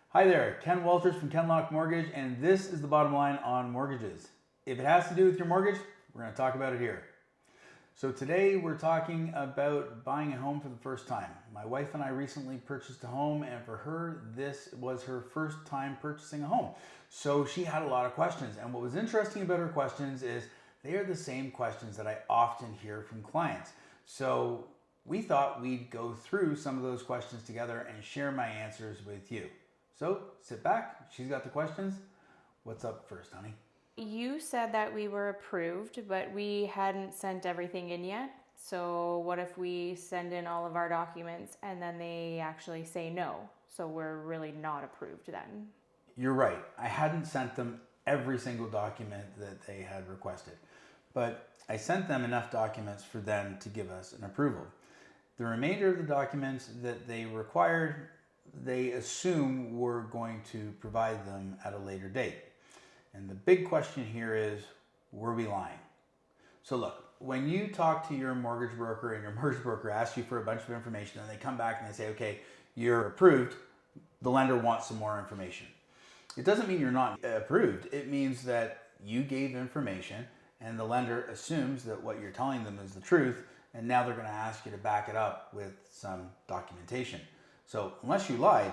Hi there, Ken Walters from Kenlock Mortgage, and this is the bottom line on mortgages. If it has to do with your mortgage, we're going to talk about it here. So today we're talking about buying a home for the first time. My wife and I recently purchased a home, and for her, this was her first time purchasing a home. So she had a lot of questions, and what was interesting about her questions is they are the same questions that I often hear from clients. So we thought we'd go through some of those questions together and share my answers with you. So sit back, she's got the questions. What's up first, honey? You said that we were approved, but we hadn't sent everything in yet. So what if we send in all of our documents and then they actually say no? So we're really not approved then. You're right. I hadn't sent them every single document that they had requested, but I sent them enough documents for them to give us an approval. The remainder of the documents that they required, they assume we're going to provide them at a later date. And the big question here is, were we lying? So look, when you talk to your mortgage broker and your mortgage broker asks you for a bunch of information and they come back and they say, okay, you're approved, the lender wants some more information. It doesn't mean you're not approved. It means that you gave information and the lender assumes that what you're telling them is the truth, and now they're going to ask you to back it up with some documentation. So unless you lied,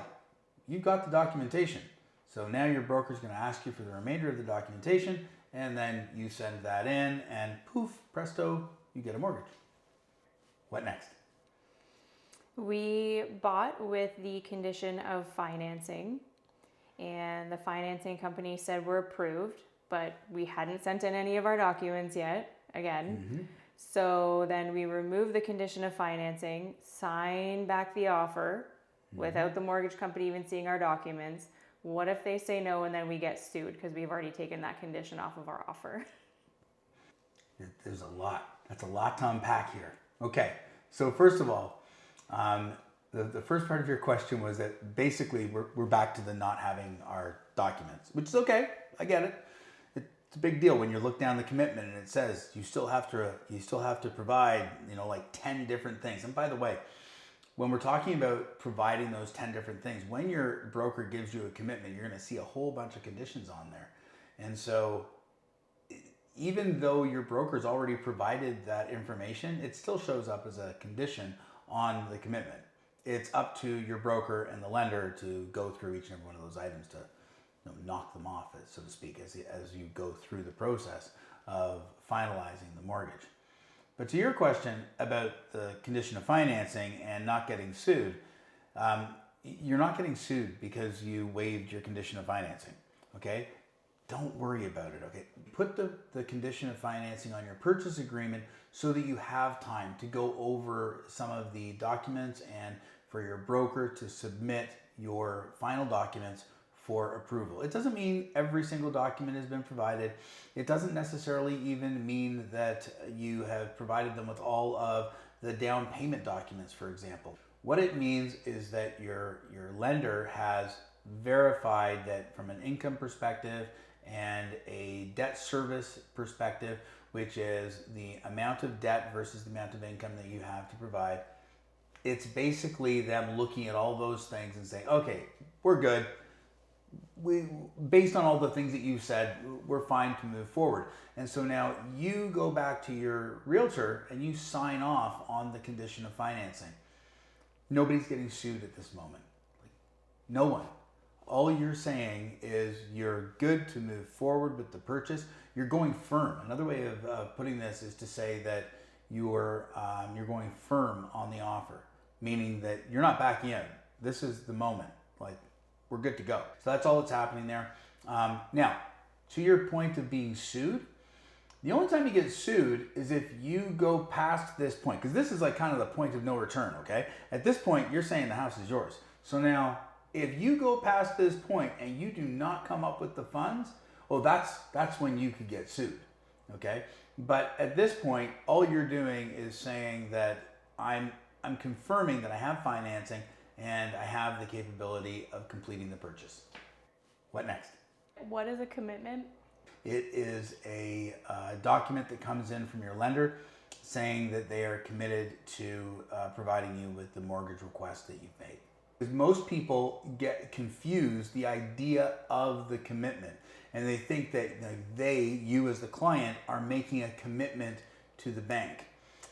you got the documentation. So now your broker is going to ask you for the remainder of the documentation, and then you send that in, and poof, presto, you get a mortgage. What next? We bought with the condition of financing, and the financing company said we're approved, but we hadn't sent in any of our documents yet, again. So then we removed the condition of financing, sign back the offer without the mortgage company even seeing our documents. What if they say no and then we get sued because we've already taken that condition off of our offer? There's a lot. That's a lot to unpack here. Okay, so first of all, the first part of your question was that basically we're back to the not having our documents, which is okay. I get it. It's a big deal when you look down the commitment and it says you still have to provide, like 10 different things. And by the way, when we're talking about providing those 10 different things, when your broker gives you a commitment, you're going to see a whole bunch of conditions on there. And so even though your broker's already provided that information, it still shows up as a condition on the commitment. It's up to your broker and the lender to go through each and every one of those items to knock them off, so to speak, as you go through the process of finalizing the mortgage. But to your question about the condition of financing and not getting sued, you're not getting sued because you waived your condition of financing, okay? Don't worry about it, okay? Put the condition of financing on your purchase agreement so that you have time to go over some of the documents and for your broker to submit your final documents for approval. It doesn't mean every single document has been provided. It doesn't necessarily even mean that you have provided them with all of the down payment documents, for example. What it means is that your lender has verified that from an income perspective and a debt service perspective, which is the amount of debt versus the amount of income that you have to provide. It's basically them looking at all those things and saying, okay, we're good. Based on all the things that you said, we're fine to move forward. And so now you go back to your realtor and you sign off on the condition of financing. Nobody's getting sued at this moment. No one. All you're saying is you're good to move forward with the purchase. You're going firm. Another way of putting this is to say that you're going firm on the offer, meaning that you're not backing out. This is the moment. We're good to go. So that's all that's happening there. Now, to your point of being sued, the only time you get sued is if you go past this point, because this is kind of the point of no return, okay? At this point, you're saying the house is yours. So now, if you go past this point and you do not come up with the funds, well, that's when you could get sued, okay? But at this point, all you're doing is saying that I'm confirming that I have financing and I have the capability of completing the purchase. What next? What is a commitment? It is a document that comes in from your lender saying that they are committed to providing you with the mortgage request that you've made. Because most people get confused the idea of the commitment, and they think that you as the client, are making a commitment to the bank.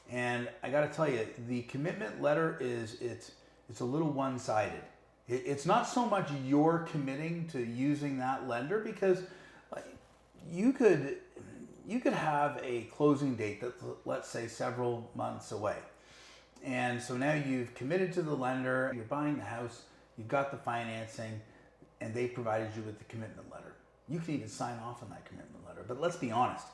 And I got to tell you, the commitment letter it's a little one-sided. It's not so much you're committing to using that lender, because you could have a closing date that's, let's say, several months away. And so now you've committed to the lender, you're buying the house, you've got the financing, and they provided you with the commitment letter. You can even sign off on that commitment letter. But let's be honest.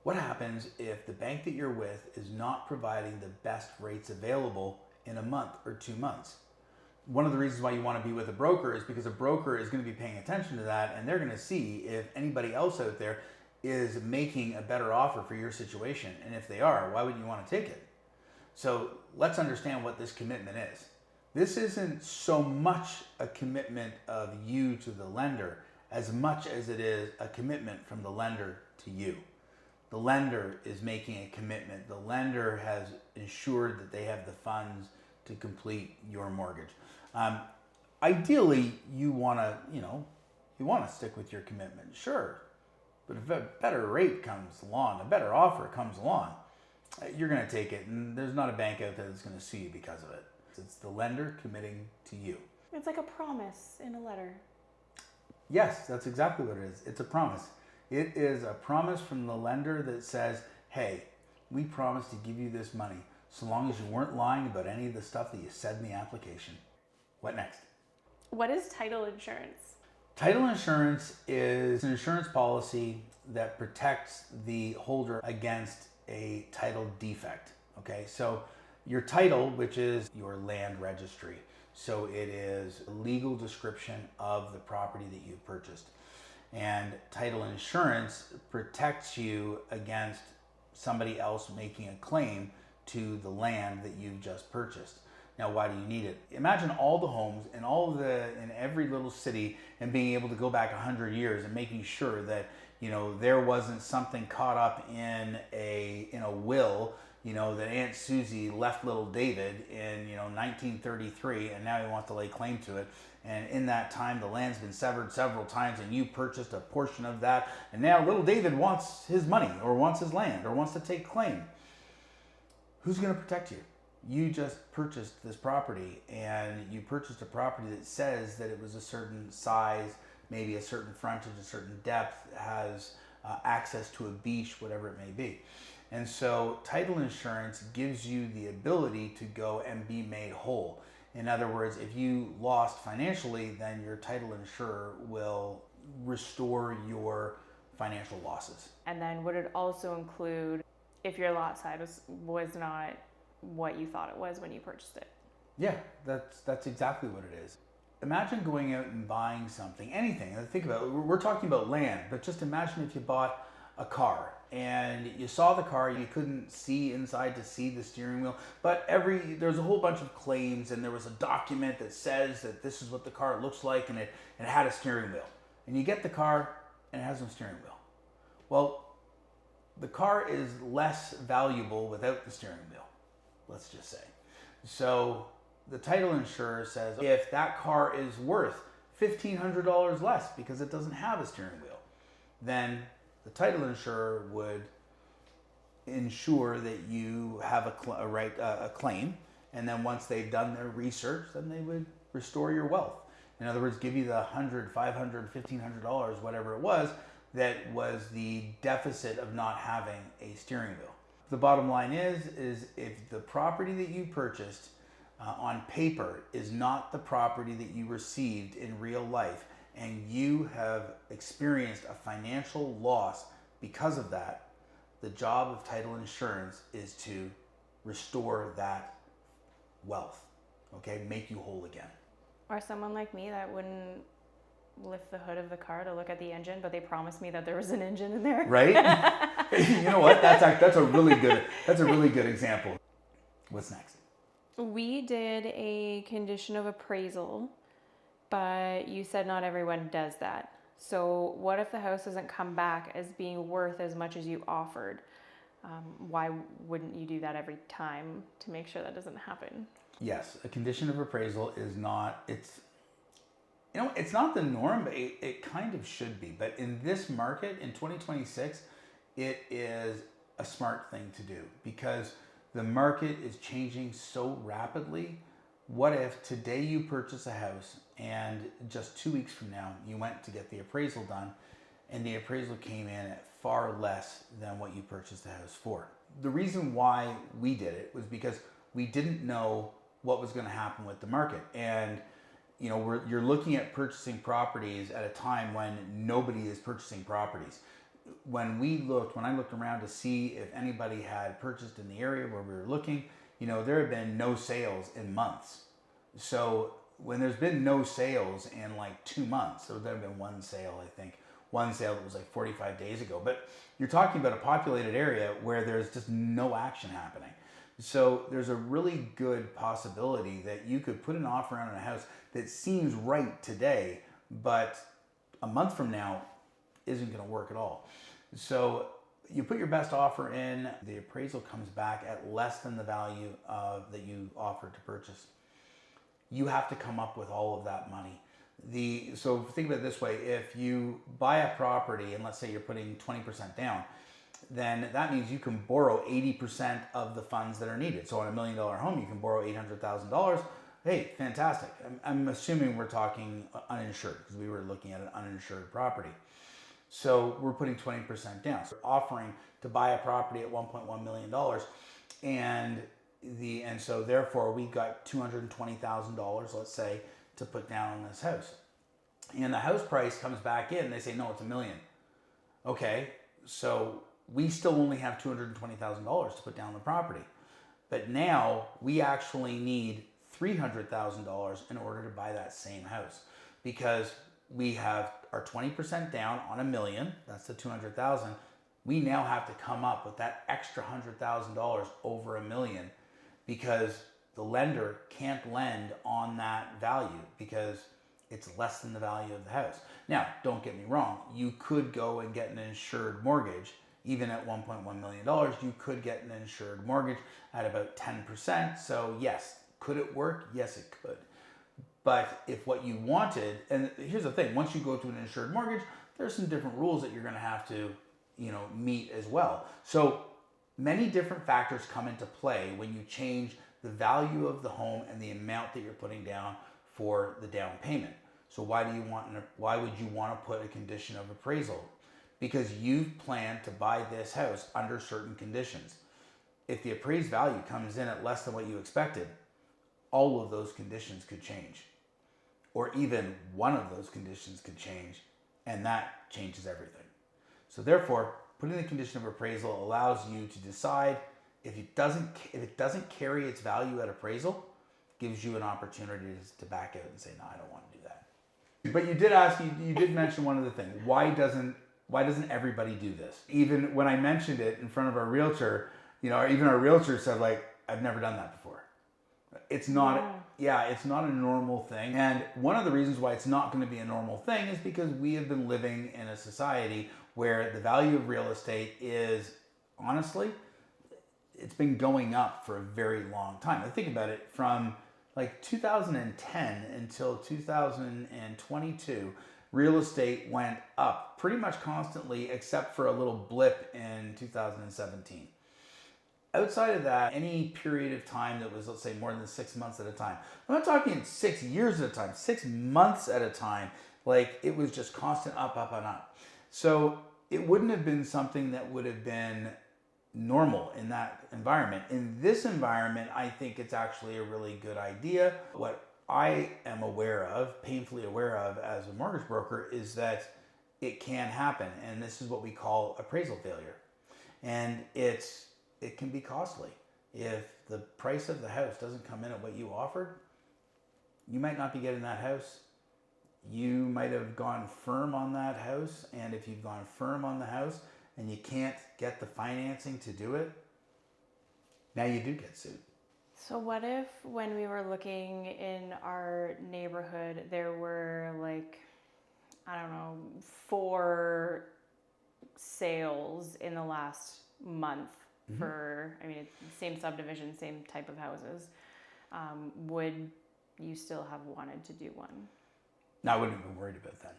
What happens if the bank that you're with is not providing the best rates available in a month or 2 months? One of the reasons why you want to be with a broker is because a broker is going to be paying attention to that, and they're going to see if anybody else out there is making a better offer for your situation. And if they are, why wouldn't you want to take it? So let's understand what this commitment is. This isn't so much a commitment of you to the lender as much as it is a commitment from the lender to you. The lender is making a commitment. The lender has ensured that they have the funds to complete your mortgage. Ideally, you want to stick with your commitment, sure. But if a better rate comes along, a better offer comes along, you're going to take it, and there's not a bank out there that's going to sue you because of it. It's the lender committing to you. It's like a promise in a letter. Yes, that's exactly what it is. It's a promise. It is a promise from the lender that says, hey, we promise to give you this money so long as you weren't lying about any of the stuff that you said in the application. What next? What is title insurance? Title insurance is an insurance policy that protects the holder against a title defect. Okay, so your title, which is your land registry, so it is a legal description of the property that you've purchased. And title insurance protects you against somebody else making a claim to the land that you've just purchased. Now, why do you need it? Imagine all the homes in every little city, and being able to go back 100 years and making sure that there wasn't something caught up in a will, that Aunt Susie left little David in 1933, and now he wants to lay claim to it. And in that time, the land's been severed several times, and you purchased a portion of that, and now little David wants his money, or wants his land, or wants to take claim. Who's going to protect you? You just purchased this property, and you purchased a property that says that it was a certain size, maybe a certain frontage, a certain depth, has access to a beach, whatever it may be. And so title insurance gives you the ability to go and be made whole. In other words, if you lost financially, then your title insurer will restore your financial losses. And then would it also include if your lot size was not what you thought it was when you purchased it? Yeah, that's exactly what it is. Imagine going out and buying something, anything. Think about it. We're talking about land, but just imagine if you bought a car and you saw the car, you couldn't see inside to see the steering wheel, but there's a whole bunch of claims, and there was a document that says that this is what the car looks like, and it had a steering wheel. And you get the car and it has no steering wheel. Well, the car is less valuable without the steering wheel, let's just say. So the title insurer says if that car is worth $1,500 less because it doesn't have a steering wheel, then the title insurer would ensure that you have a claim, and then once they've done their research, then they would restore your wealth. In other words, give you the $100, $500, $1,500, whatever it was, that was the deficit of not having a steering wheel. The bottom line is if the property that you purchased on paper is not the property that you received in real life, and you have experienced a financial loss because of that, the job of title insurance is to restore that wealth, okay? Make you whole again. Or someone like me that wouldn't lift the hood of the car to look at the engine, but they promised me that there was an engine in there. Right? You know what? That's a really good example. What's next? We did a condition of appraisal, but you said not everyone does that. So what if the house doesn't come back as being worth as much as you offered? Why wouldn't you do that every time to make sure that doesn't happen? Yes, a condition of appraisal is not, it's not the norm, but it kind of should be. But in this market, in 2026, it is a smart thing to do because the market is changing so rapidly. What if today you purchase a house and just 2 weeks from now you went to get the appraisal done and the appraisal came in at far less than what you purchased the house for? The reason why we did it was because we didn't know what was going to happen with the market. And you're looking at purchasing properties at a time when nobody is purchasing properties. When I looked around to see if anybody had purchased in the area where we were looking, there have been no sales in months. So when there's been no sales in like 2 months, so there have been one sale, I think, one sale that was like 45 days ago. But you're talking about a populated area where there's just no action happening. So there's a really good possibility that you could put an offer on a house that seems right today, but a month from now isn't going to work at all. So you put your best offer in, the appraisal comes back at less than the value that you offered to purchase. You have to come up with all of that money. So think about it this way, if you buy a property and let's say you're putting 20% down, then that means you can borrow 80% of the funds that are needed. So on $1 million home, you can borrow $800,000. Hey, fantastic. I'm assuming we're talking uninsured because we were looking at an uninsured property. So we're putting 20% down. So we're offering to buy a property at $1.1 million. And so therefore we got $220,000, let's say, to put down on this house. And the house price comes back in and they say, no, it's $1 million. Okay, so we still only have $220,000 to put down the property. But now we actually need $300,000 in order to buy that same house because we have our 20% down on $1 million, that's the 200,000. We now have to come up with that extra $100,000 over $1 million because the lender can't lend on that value because it's less than the value of the house. Now, don't get me wrong, you could go and get an insured mortgage. Even at $1.1 million, you could get an insured mortgage at about 10%. So yes, could it work? Yes, it could. But if what you wanted, and here's the thing, once you go to an insured mortgage, there's some different rules that you're going to have to, meet as well. So many different factors come into play when you change the value of the home and the amount that you're putting down for the down payment. So why would you want to put a condition of appraisal? Because you've planned to buy this house under certain conditions. If the appraised value comes in at less than what you expected, all of those conditions could change. Or even one of those conditions could change, and that changes everything. So therefore, putting the condition of appraisal allows you to decide if it doesn't carry its value at appraisal, gives you an opportunity to back out and say, no, I don't want to do that. But you did mention one other thing. Why doesn't everybody do this? Even when I mentioned it in front of our realtor, even our realtor said, like, I've never done that before. It's not, it's not a normal thing. And one of the reasons why it's not going to be a normal thing is because we have been living in a society where the value of real estate is, honestly, it's been going up for a very long time. I think about it from like 2010 until 2022, real estate went up pretty much constantly except for a little blip in 2017. Outside of that, any period of time that was, let's say, more than 6 months at a time. I'm not talking 6 years at a time, 6 months at a time. Like, it was just constant up, up, and up. So it wouldn't have been something that would have been normal in that environment. In this environment, I think it's actually a really good idea. What I am aware of, painfully aware of as a mortgage broker, is that it can happen. And this is what we call appraisal failure. And it can be costly. If the price of the house doesn't come in at what you offered, you might not be getting that house. You might have gone firm on that house. And if you've gone firm on the house and you can't get the financing to do it, now you do get sued. So what if when we were looking in our neighborhood, there were like I don't know, 4 sales in the last month for, I mean, it's same subdivision, same type of houses, would you still have wanted to do one? No, I wouldn't have been worried about that.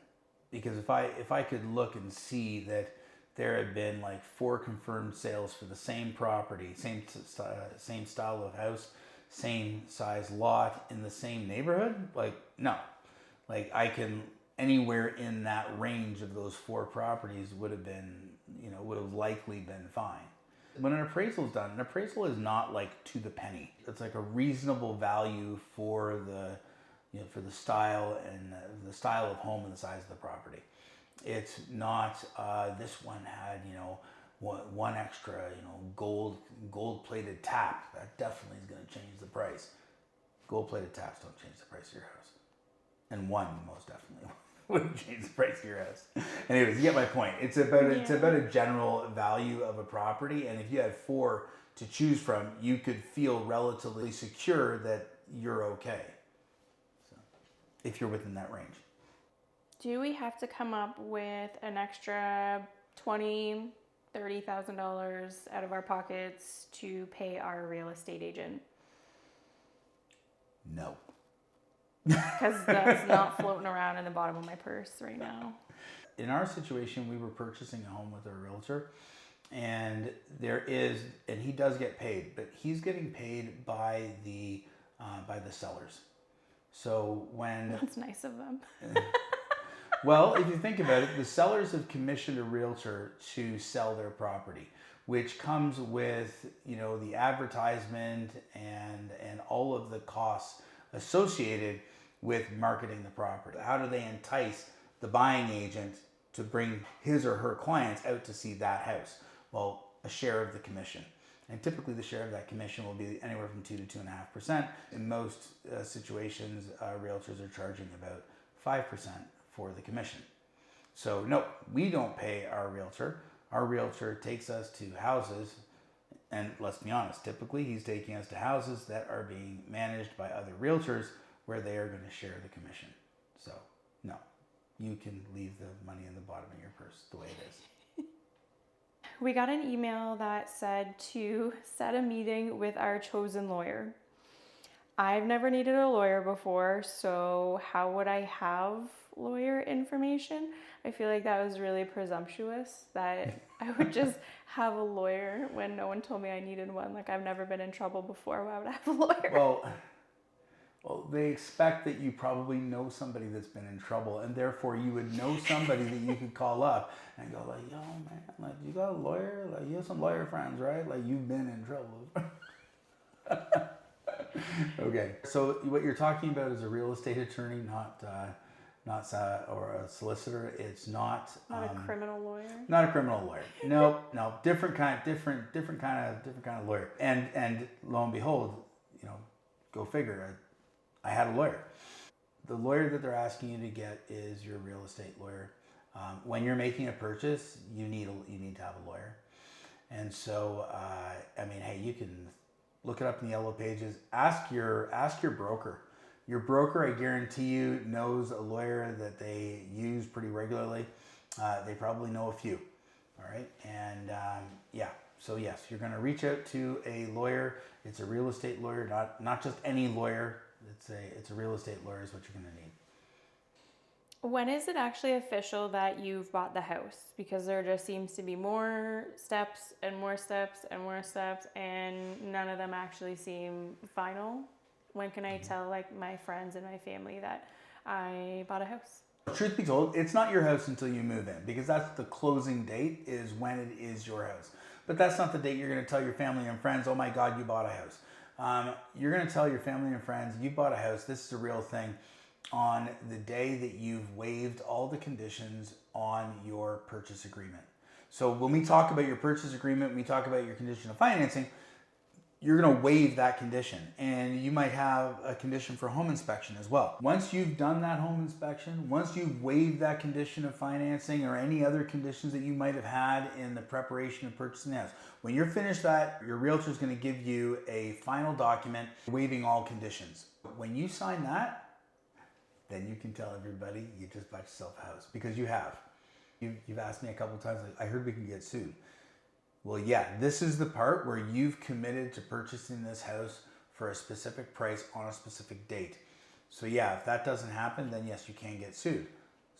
Because if I could look and see that there had been like 4 confirmed sales for the same property, same style of house, same size lot in the same neighborhood, like no, like I can anywhere in that range of those 4 properties would have been, would have likely been fine. When an appraisal is done, an appraisal is not like to the penny. It's like a reasonable value for the for the style and the style of home and the size of the property. It's not this one had one extra gold plated tap. That definitely is going to change the price. Gold plated taps don't change the price of your house, and one most definitely wouldn't change the price of your house. Anyways, you get my point. It's about a general value of a property, and if you had 4 to choose from, you could feel relatively secure that you're okay. So, if you're within that range. Do we have to come up with an extra $20,000-$30,000 out of our pockets to pay our real estate agent? No. Because that's not floating around in the bottom of my purse right now. In our situation, we were purchasing a home with a realtor, and he does get paid, but he's getting paid by the sellers. So when that's nice of them. Well, if you think about it, the sellers have commissioned a realtor to sell their property, which comes with the advertisement and all of the costs associated with marketing the property. How do they entice the buying agent to bring his or her clients out to see that house? Well, a share of the commission. And typically the share of that commission will be anywhere from 2 to 2.5%. In most situations, realtors are charging about 5% for the commission. So no, we don't pay our realtor. Our realtor takes us to houses, and let's be honest, typically he's taking us to houses that are being managed by other realtors where they are going to share the commission. So no, you can leave the money in the bottom of your purse the way it is. We got an email that said to set a meeting with our chosen lawyer. I've never needed a lawyer before, so how would I have lawyer information? I feel like that was really presumptuous that I would just have a lawyer when no one told me I needed one. Like, I've never been in trouble before. Why would I have a lawyer? Well, they expect that you probably know somebody that's been in trouble, and therefore you would know somebody that you could call up and go like, yo man, like you got a lawyer? Like you have some lawyer friends, right? Like you've been in trouble. Okay, so what you're talking about is a real estate attorney, or a solicitor. It's not a criminal lawyer. Not a criminal lawyer. No, different kind of lawyer. And lo and behold, go figure. I had a lawyer. The lawyer that they're asking you to get is your real estate lawyer. When you're making a purchase, you need to have a lawyer. And so, hey, you can look it up in the yellow pages. Ask your broker. Your broker, I guarantee you, knows a lawyer that they use pretty regularly. They probably know a few. All right, and so yes, you're going to reach out to a lawyer. It's a real estate lawyer, not just any lawyer. It's a real estate lawyer is what you're going to need. When is it actually official that you've bought the house? Because there just seems to be more steps and more steps and more steps, and none of them actually seem final. When can I tell my friends and my family that I bought a house? Truth be told, it's not your house until you move in, because that's the closing date is when it is your house. But that's not the date you're going to tell your family and friends, oh my God, you bought a house. You're going to tell your family and friends, you bought a house, this is a real thing, on the day that you've waived all the conditions on your purchase agreement. So when we talk about your purchase agreement, we talk about your condition of financing, you're going to waive that condition, and you might have a condition for home inspection as well. Once you've done that home inspection, once you've waived that condition of financing or any other conditions that you might have had in the preparation of purchasing the house, when you're finished that, your realtor is going to give you a final document waiving all conditions. When you sign that, then you can tell everybody you just bought yourself a house, because you have. You've asked me a couple of times, like, I heard we can get sued. Well, yeah, this is the part where you've committed to purchasing this house for a specific price on a specific date. So yeah, if that doesn't happen, then yes, you can get sued.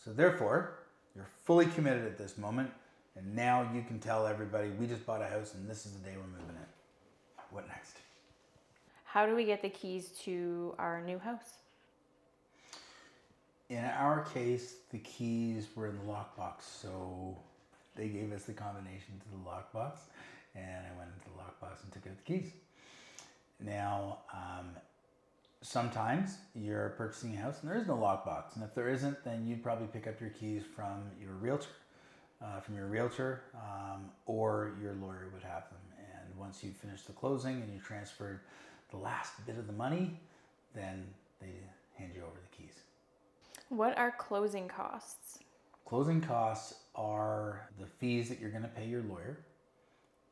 So therefore, you're fully committed at this moment, and now you can tell everybody, we just bought a house and this is the day we're moving in. What next? How do we get the keys to our new house? In our case, the keys were in the lockbox, so they gave us the combination to the lockbox, and I went into the lockbox and took out the keys. Now, sometimes you're purchasing a house and there is no lockbox, and if there isn't, then you'd probably pick up your keys from your realtor, or your lawyer would have them. And once you finish the closing and you transferred the last bit of the money, then they hand you over the keys. What are closing costs? Closing costs are the fees that you're going to pay your lawyer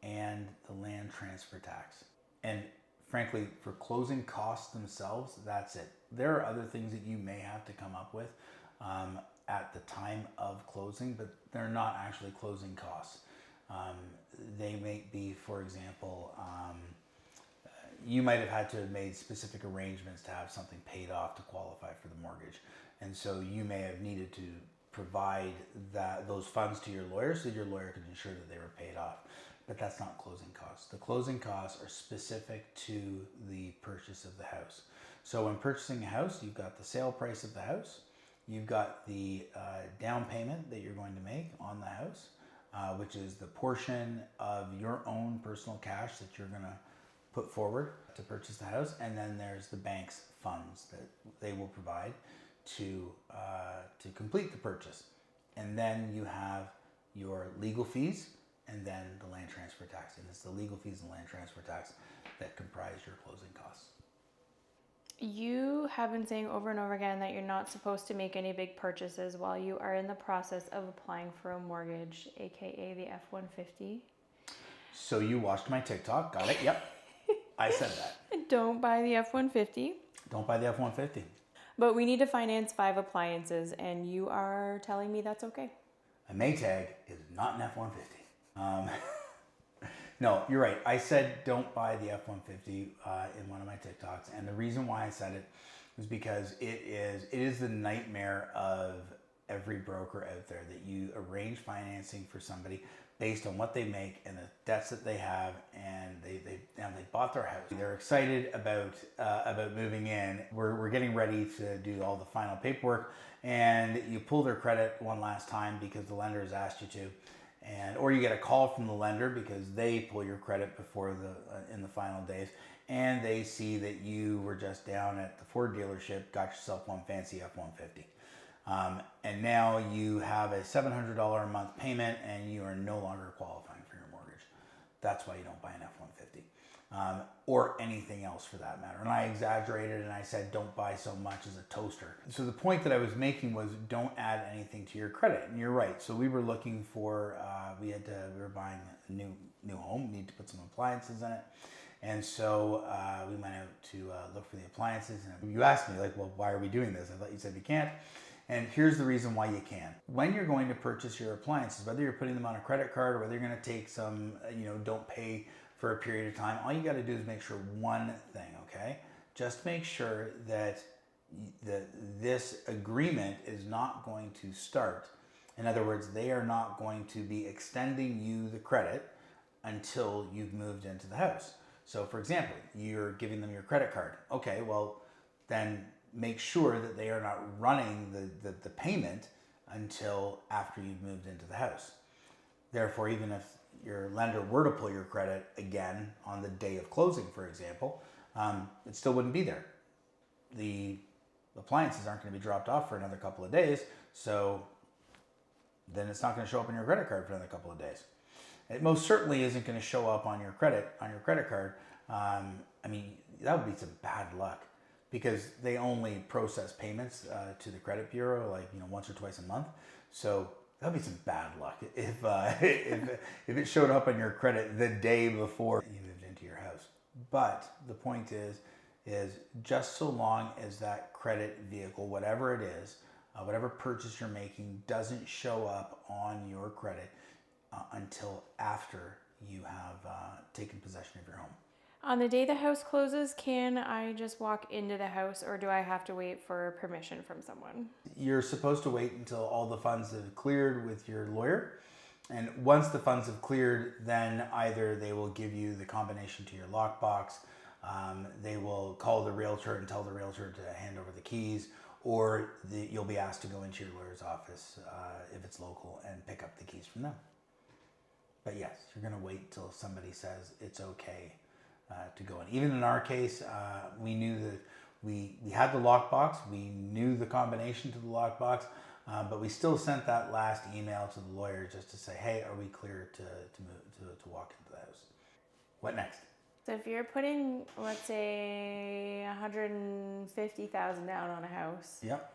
and the land transfer tax. And frankly, for closing costs themselves, that's it. There are other things that you may have to come up with at the time of closing, but they're not actually closing costs. They may be, for example, you might have had to have made specific arrangements to have something paid off to qualify for the mortgage. And so you may have needed to provide those funds to your lawyer so your lawyer could ensure that they were paid off. But that's not closing costs. The closing costs are specific to the purchase of the house. So when purchasing a house, you've got the sale price of the house, you've got the down payment that you're going to make on the house, which is the portion of your own personal cash that you're going to put forward to purchase the house, and then there's the bank's funds that they will provide to complete the purchase. And then you have your legal fees, and then the land transfer tax. And it's the legal fees and land transfer tax that comprise your closing costs. You have been saying over and over again that you're not supposed to make any big purchases while you are in the process of applying for a mortgage, aka the F-150. So you watched my TikTok, got it? Yep. I said that. Don't buy the F-150. Don't buy the F-150. But we need to finance 5 appliances, and you are telling me that's okay. A Maytag is not an F-150. No, you're right. I said don't buy the F-150 in one of my TikToks, and the reason why I said it was because it is the nightmare of every broker out there, that you arrange financing for somebody based on what they make and the debts that they have, and they bought their house. They're excited about moving in. We're getting ready to do all the final paperwork, and you pull their credit one last time because the lender has asked you to. Or you get a call from the lender because they pull your credit before in the final days, and they see that you were just down at the Ford dealership, got yourself one fancy F-150, and now you have a $700 a month payment, and you are no longer qualifying for your mortgage. That's why you don't buy an F-150. Or anything else for that matter. And I exaggerated and I said don't buy so much as a toaster. So the point that I was making was don't add anything to your credit. And you're right. So we were looking for, we were buying a new home, we need to put some appliances in it. And so we went out to look for the appliances. And you asked me, like, well, why are we doing this? I thought you said we can't. And here's the reason why you can. When you're going to purchase your appliances, whether you're putting them on a credit card or whether you're going to take some, don't pay for a period of time, all you got to do is make sure one thing, okay? Just make sure that this agreement is not going to start. In other words, they are not going to be extending you the credit until you've moved into the house. So for example, you're giving them your credit card. Okay, well, then make sure that they are not running the payment until after you've moved into the house. Therefore, even if your lender were to pull your credit again on the day of closing, for example, it still wouldn't be there. The appliances aren't going to be dropped off for another couple of days, so then it's not going to show up on your credit card for another couple of days. It most certainly isn't going to show up on your credit card. That would be some bad luck, because they only process payments to the credit bureau once or twice a month. So that'd be some bad luck if it showed up on your credit the day before you moved into your house. But the point is is just so long as that credit vehicle, whatever it is, whatever purchase you're making, doesn't show up on your credit until after you have taken possession of your home. On the day the house closes, can I just walk into the house, or do I have to wait for permission from someone? You're supposed to wait until all the funds have cleared with your lawyer. And once the funds have cleared, then either they will give you the combination to your lockbox, they will call the realtor and tell the realtor to hand over the keys, or you'll be asked to go into your lawyer's office if it's local and pick up the keys from them. But yes, you're going to wait till somebody says it's okay to go in. Even in our case, we knew that we had the lockbox, we knew the combination to the lockbox, but we still sent that last email to the lawyer just to say, hey, are we clear to walk into the house? What next? So if you're putting, let's say, $150,000 down on a house, Yep.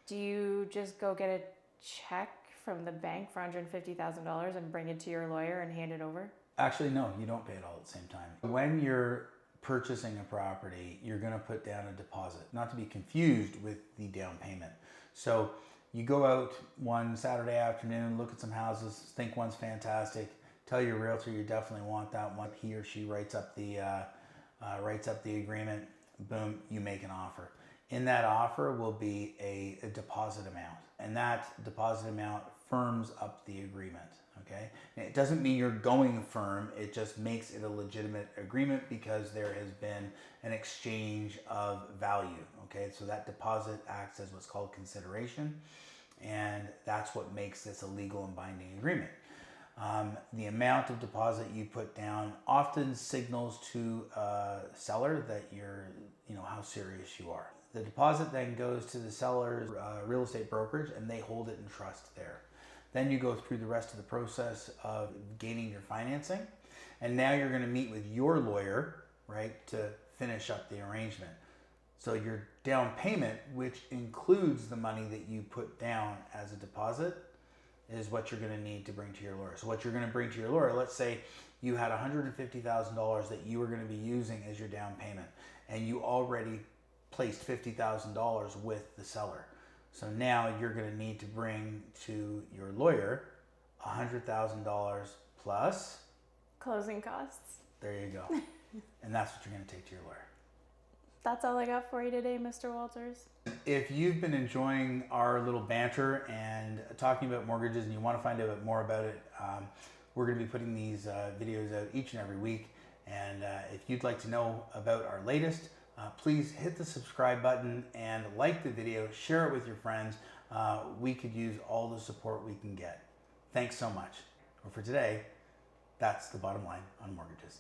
do you just go get a check from the bank for $150,000 and bring it to your lawyer and hand it over? Actually, no, you don't pay it all at the same time. When you're purchasing a property, you're going to put down a deposit, not to be confused with the down payment. So you go out one Saturday afternoon, look at some houses, think one's fantastic, tell your realtor you definitely want that one. He or she writes up the agreement. Boom, you make an offer. In that offer will be a deposit amount, and that deposit amount firms up the agreement. Okay, and it doesn't mean you're going firm. It just makes it a legitimate agreement because there has been an exchange of value. Okay, so that deposit acts as what's called consideration, and that's what makes this a legal and binding agreement. The amount of deposit you put down often signals to a seller that how serious you are. The deposit then goes to the seller's real estate brokerage, and they hold it in trust there. Then you go through the rest of the process of gaining your financing, and now you're going to meet with your lawyer, right, to finish up the arrangement. So your down payment, which includes the money that you put down as a deposit, is what you're going to need to bring to your lawyer. So what you're going to bring to your lawyer, let's say you had $150,000 that you were going to be using as your down payment, and you already placed $50,000 with the seller. So now you're going to need to bring to your lawyer $100,000 plus closing costs. There you go. And that's what you're going to take to your lawyer. That's all I got for you today, Mr. Walters. If you've been enjoying our little banter and talking about mortgages and you want to find out more about it, we're going to be putting these videos out each and every week. And if you'd like to know about our latest, please hit the subscribe button and like the video, share it with your friends. We could use all the support we can get. Thanks so much. Well, for today, that's the bottom line on mortgages.